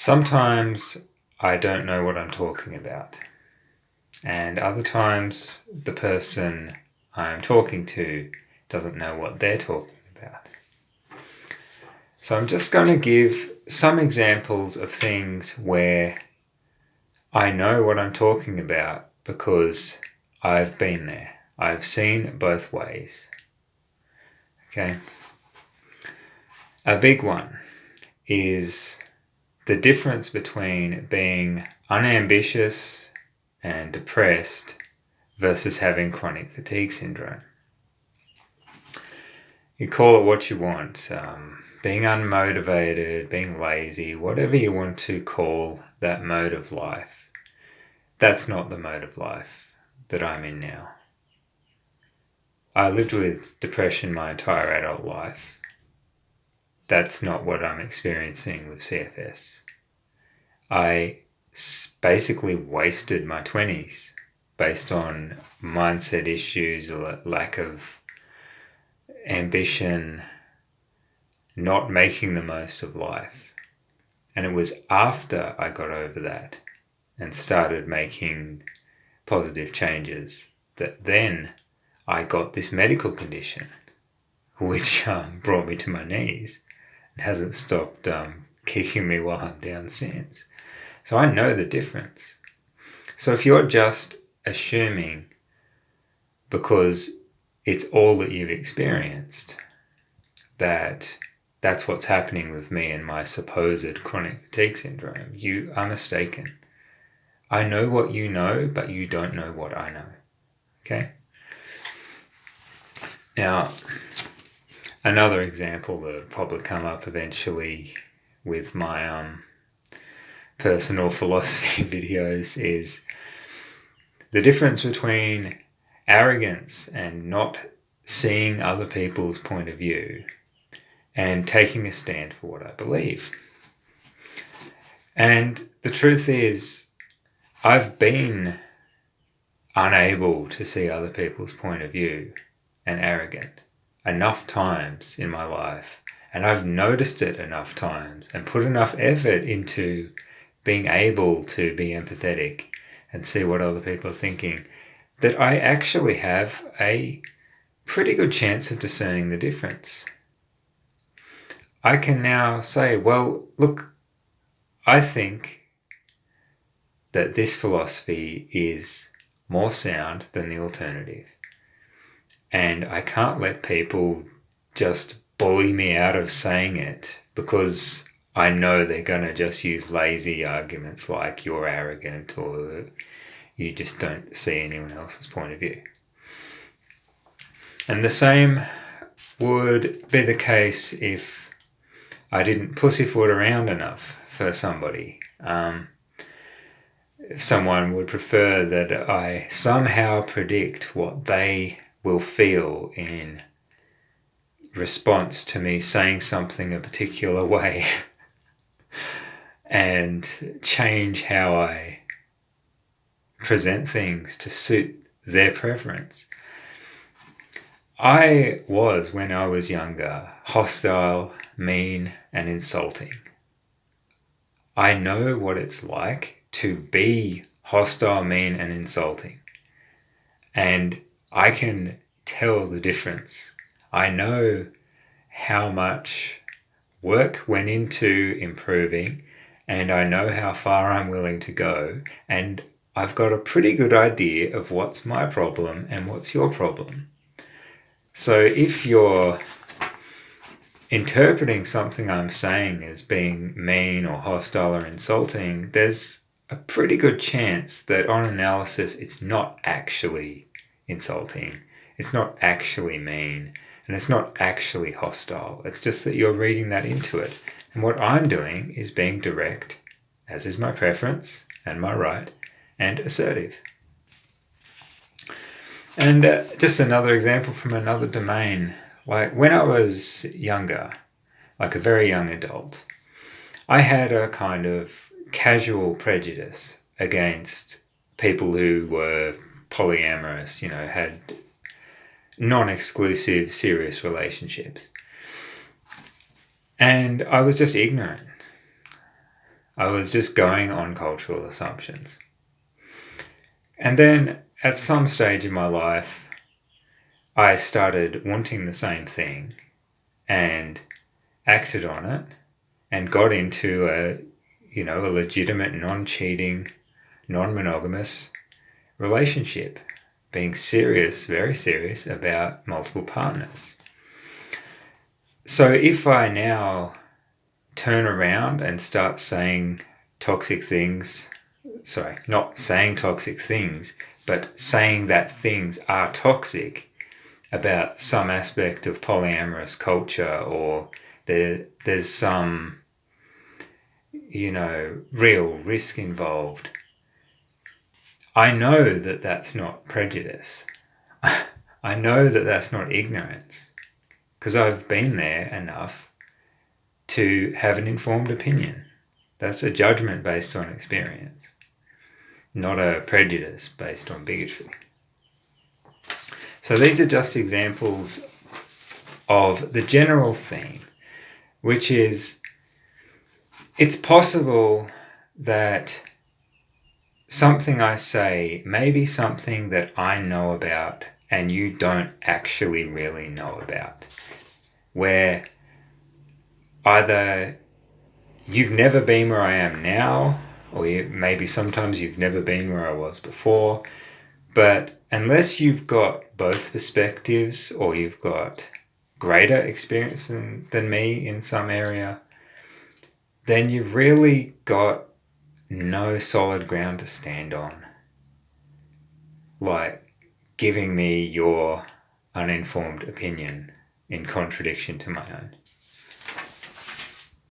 Sometimes I don't know what I'm talking about, and other times the person I'm talking to doesn't know what they're talking about. So I'm just going to give some examples of things where I know what I'm talking about because I've been there. I've seen both ways. Okay? A big one is the difference between being unambitious and depressed versus having chronic fatigue syndrome. You call it what you want, being unmotivated, being lazy, whatever you want to call that mode of life. That's not the mode of life that I'm in now. I lived with depression my entire adult life. That's not what I'm experiencing with CFS. I basically wasted my 20s based on mindset issues, lack of ambition, not making the most of life. And it was after I got over that and started making positive changes that then I got this medical condition, which brought me to my knees and hasn't stopped kicking me while I'm down since. So I know the difference. So if you're just assuming because it's all that you've experienced that that's what's happening with me and my supposed chronic fatigue syndrome, you are mistaken. I know what you know, but you don't know what I know. Okay? Now, another example that'll probably come up eventually with my personal philosophy videos is the difference between arrogance and not seeing other people's point of view and taking a stand for what I believe. And the truth is, I've been unable to see other people's point of view and arrogant enough times in my life, and I've noticed it enough times and put enough effort into being able to be empathetic and see what other people are thinking that I actually have a pretty good chance of discerning the difference. I can now say, well, look, I think that this philosophy is more sound than the alternative. And I can't let people just bully me out of saying it because I know they're going to just use lazy arguments like you're arrogant or you just don't see anyone else's point of view. And the same would be the case if I didn't pussyfoot around enough for somebody. Someone would prefer that I somehow predict what they will feel in response to me saying something a particular way and change how I present things to suit their preference. I was, when I was younger, hostile, mean, and insulting. I know what it's like to be hostile, mean, and insulting. And I can tell the difference. I know how much work went into improving, and I know how far I'm willing to go, and I've got a pretty good idea of what's my problem and what's your problem. So if you're interpreting something I'm saying as being mean or hostile or insulting, there's a pretty good chance that on analysis it's not actually insulting, it's not actually mean, and it's not actually hostile. It's just that you're reading that into it. And what I'm doing is being direct, as is my preference and my right, and assertive. And just another example from another domain. Like when I was younger, like a very young adult, I had a kind of casual prejudice against people who were polyamorous, had non-exclusive serious relationships. And I was just ignorant. I was just going on cultural assumptions. And then at some stage in my life, I started wanting the same thing and acted on it and got into a legitimate, non-cheating, non-monogamous relationship, being serious, very serious about multiple partners. So if I now turn around and start saying toxic things, not saying toxic things, but saying that things are toxic about some aspect of polyamorous culture, or there's some, real risk involved, I know that that's not prejudice. I know that that's not ignorance, because I've been there enough to have an informed opinion. That's a judgment based on experience, not a prejudice based on bigotry. So these are just examples of the general theme, which is it's possible that something I say may be something that I know about and you don't actually really know about, where either you've never been where I am now, or maybe sometimes you've never been where I was before, but unless you've got both perspectives, or you've got greater experience than me in some area, then you've really got no solid ground to stand on. Like giving me your uninformed opinion in contradiction to my own.